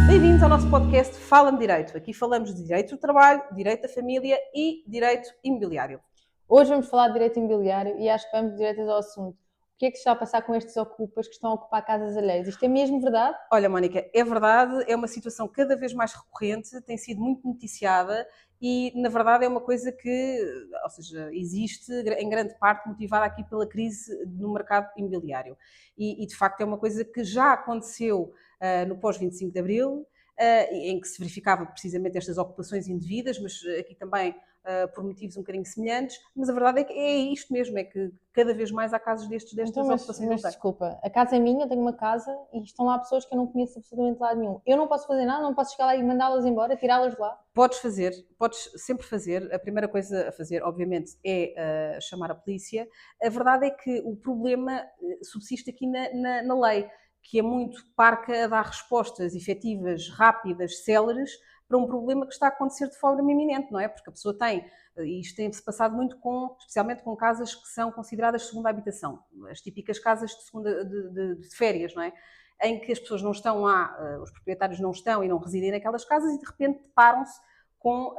Bem-vindos ao nosso podcast Fala-me Direito. Aqui falamos de direito do trabalho, direito da família e direito imobiliário. Hoje vamos falar de direito imobiliário e acho que vamos direto ao assunto. O que é que está a passar com estes ocupas que estão a ocupar casas alheias? Isto é mesmo verdade? Olha, Mónica, é verdade, é uma situação cada vez mais recorrente, tem sido muito noticiada e, na verdade, é uma coisa que, ou seja, existe em grande parte motivada aqui pela crise no mercado imobiliário. E de facto, é uma coisa que já aconteceu no pós-25 de Abril, em que se verificava precisamente estas ocupações indevidas, mas aqui também por motivos um bocadinho semelhantes, mas a verdade é que é isto mesmo, é que cada vez mais há casos destas ocupações mas desculpa, a casa é minha, eu tenho uma casa e estão lá pessoas que eu não conheço absolutamente de lado nenhum. Eu não posso fazer nada, não posso chegar lá e mandá-las embora, tirá-las de lá? Podes sempre fazer. A primeira coisa a fazer, obviamente, é chamar a polícia. A verdade é que o problema subsiste aqui na lei, que é muito parca a dar respostas efetivas, rápidas, céleres, para um problema que está a acontecer de forma iminente, não é? Porque a pessoa e isto tem-se passado muito especialmente com casas que são consideradas segunda habitação, as típicas casas de férias, não é? Em que as pessoas não estão lá, os proprietários não estão e não residem naquelas casas e de repente deparam-se com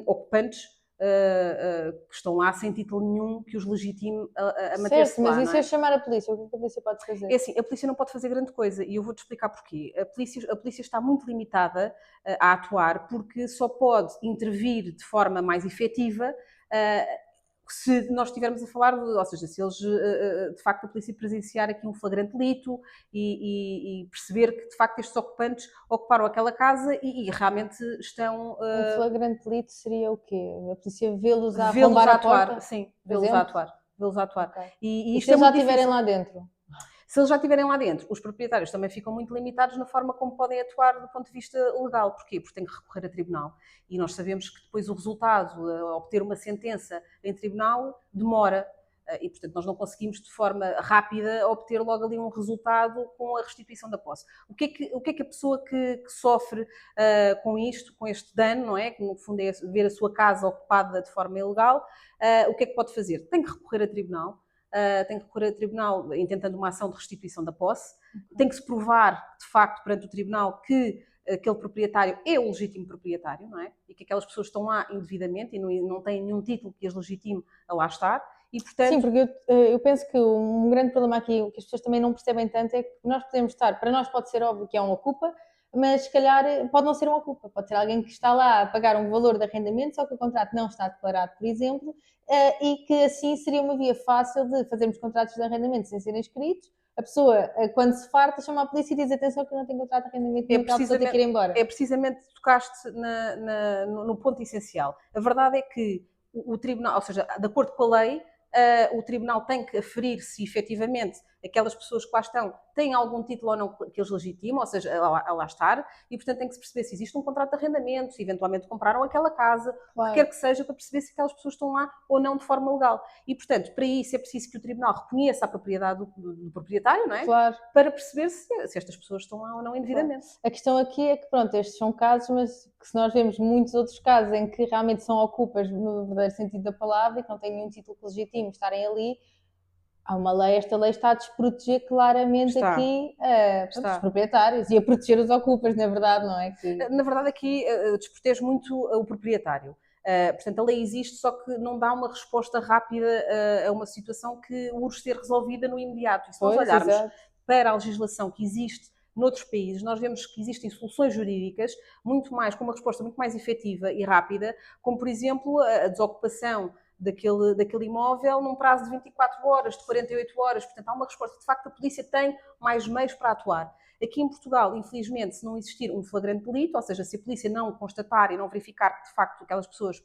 ocupantes que estão lá sem título nenhum que os legitime a manter-se Certo, lá. mas e Não se eu é? chamar a polícia? O que é que a polícia pode fazer? É assim, a polícia não pode fazer grande coisa e eu vou-te explicar porquê. A polícia está muito limitada a atuar porque só pode intervir de forma mais efetiva se nós estivermos a falar, ou seja, se eles, de facto, a polícia presenciar aqui um flagrante delito e perceber que, de facto, estes ocupantes ocuparam aquela casa e realmente estão... Um flagrante delito seria o quê? A polícia vê-los a vê-los arrombar a a atuar, porta? sim, Por vê-los a exemplo? atuar. Vê-los a atuar. Okay. E E isto se é eles já muito estiverem difícil. lá dentro? Se eles já estiverem lá dentro, os proprietários também ficam muito limitados na forma como podem atuar do ponto de vista legal. Porquê? Porque têm que recorrer a tribunal. E nós sabemos que depois o resultado, obter uma sentença em tribunal, demora. E, portanto, nós não conseguimos de forma rápida obter logo ali um resultado com a restituição da posse. O que é que a pessoa que sofre com isto, com este dano, não é? Que no fundo é ver a sua casa ocupada de forma ilegal, o que é que pode fazer? Tem que recorrer a tribunal. Tem que recorrer a tribunal intentando uma ação de restituição da posse. Tem que se provar, de facto, perante o tribunal que aquele proprietário é o legítimo proprietário, não é? E que aquelas pessoas estão lá indevidamente e não têm nenhum título que as legitime a lá estar. E, portanto... Sim, porque eu penso que um grande problema aqui, o que as pessoas também não percebem tanto, é que nós podemos estar, para nós pode ser óbvio que é um ocupa, mas se calhar pode não ser um ocupa, pode ser alguém que está lá a pagar um valor de arrendamento, só que o contrato não está declarado, por exemplo, e que assim seria uma via fácil de fazermos contratos de arrendamento sem serem escritos. A pessoa, quando se farta, chama a polícia e diz: atenção que eu não tenho contrato de arrendamento nenhum, que a pessoa tem que ir embora. É precisamente, tocaste no ponto essencial. A verdade é que o tribunal, ou seja, de acordo com a lei, o tribunal tem que aferir se efetivamente aquelas pessoas que lá estão têm algum título ou não que eles legitimam, ou seja, a lá estar, e portanto tem que se perceber se existe um contrato de arrendamento, se eventualmente compraram aquela casa, Claro. o que quer que seja, para perceber se aquelas pessoas estão lá ou não de forma legal. E portanto, para isso é preciso que o tribunal reconheça a propriedade do proprietário, não é? Claro. Para perceber se estas pessoas estão lá ou não indevidamente. Claro. A questão aqui é que, pronto, estes são casos, mas que se nós vemos muitos outros casos em que realmente são ocupas no verdadeiro sentido da palavra e que não têm nenhum título legítimo estarem ali, há uma lei, esta lei está a desproteger claramente aqui os proprietários e a proteger os ocupas, na verdade, não é? Na verdade aqui desprotege muito o proprietário. Portanto, a lei existe, só que não dá uma resposta rápida a uma situação que urge ser resolvida no imediato. E se nós olharmos para a legislação que existe noutros países, nós vemos que existem soluções jurídicas com uma resposta muito mais efetiva e rápida, como, por exemplo, a desocupação daquele imóvel num prazo de 24 horas, de 48 horas. Portanto, há uma resposta. De facto, a polícia tem mais meios para atuar. Aqui em Portugal, infelizmente, se não existir um flagrante delito, ou seja, se a polícia não constatar e não verificar que, de facto, aquelas pessoas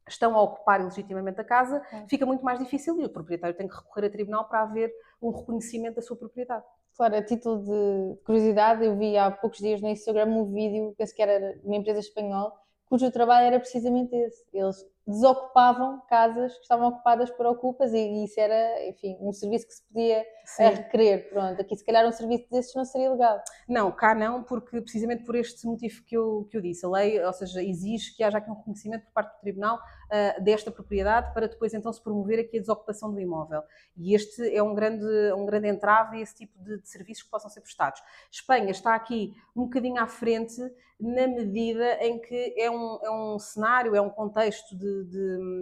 estão a ocupar ilegitimamente a casa, fica muito mais difícil e o proprietário tem que recorrer a tribunal para haver um reconhecimento da sua propriedade. Claro, a título de curiosidade, eu vi há poucos dias no Instagram um vídeo, penso que era de uma empresa espanhola, cujo trabalho era precisamente esse. Eles desocupavam casas que estavam ocupadas por ocupas e isso era, enfim, um serviço que se podia Sim. requerer. Pronto, aqui se calhar um serviço desses não seria legal. Não, cá não, porque precisamente por este motivo que eu disse. A lei, ou seja, exige que haja aqui um reconhecimento por parte do Tribunal desta propriedade para depois então se promover aqui a desocupação do imóvel. E este é um grande entrave a esse tipo de serviços que possam ser prestados. Espanha está aqui um bocadinho à frente na medida em que é um cenário, é um contexto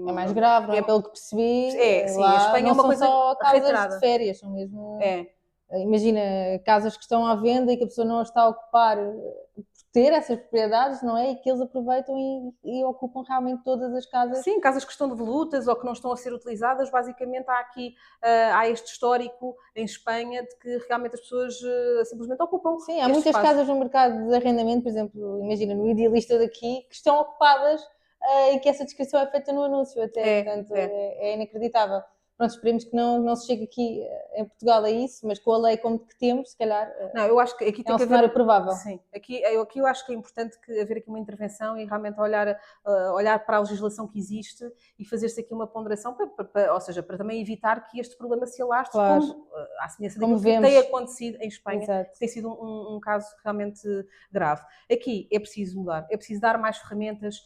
É mais grave, não é? é- Pelo que percebi, sim, lá a Espanha não é uma são coisa só casas reiterada. de férias, são mesmo... É. Imagina, casas que estão à venda e que a pessoa não as está a ocupar por ter essas propriedades, não é? E que eles aproveitam e ocupam realmente todas as casas. Sim, casas que estão devolutas ou que não estão a ser utilizadas, basicamente há aqui há este histórico em Espanha de que realmente as pessoas simplesmente ocupam. Sim, há este muitas espaço. casas no mercado de arrendamento, por exemplo, imagina no Idealista daqui, que estão ocupadas e que essa descrição é feita no anúncio até, portanto é inacreditável. Pronto, esperemos que não se chegue aqui em Portugal a isso, mas com a lei como que temos, se calhar Não, eu acho que aqui é tem um que cenário haver. provável. Sim, aqui eu acho que é importante haver aqui uma intervenção e realmente olhar para a legislação que existe e fazer-se aqui uma ponderação, ou seja, para também evitar que este problema se alastre, Claro. como à semelhança Como daquilo que vemos. tem acontecido em Espanha, Exato. que tem sido um caso realmente grave. Aqui é preciso mudar, é preciso dar mais ferramentas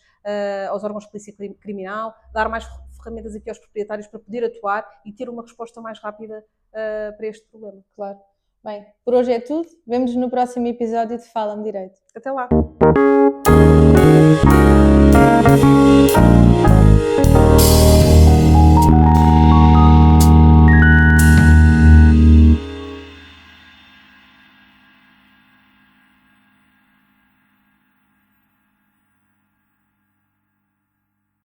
aos órgãos de polícia criminal, dar mais ferramentas aqui aos proprietários para poder atuar e ter uma resposta mais rápida para este problema. Claro. Bem, por hoje é tudo. Vemo-nos no próximo episódio de Fala-me Direito. Até lá!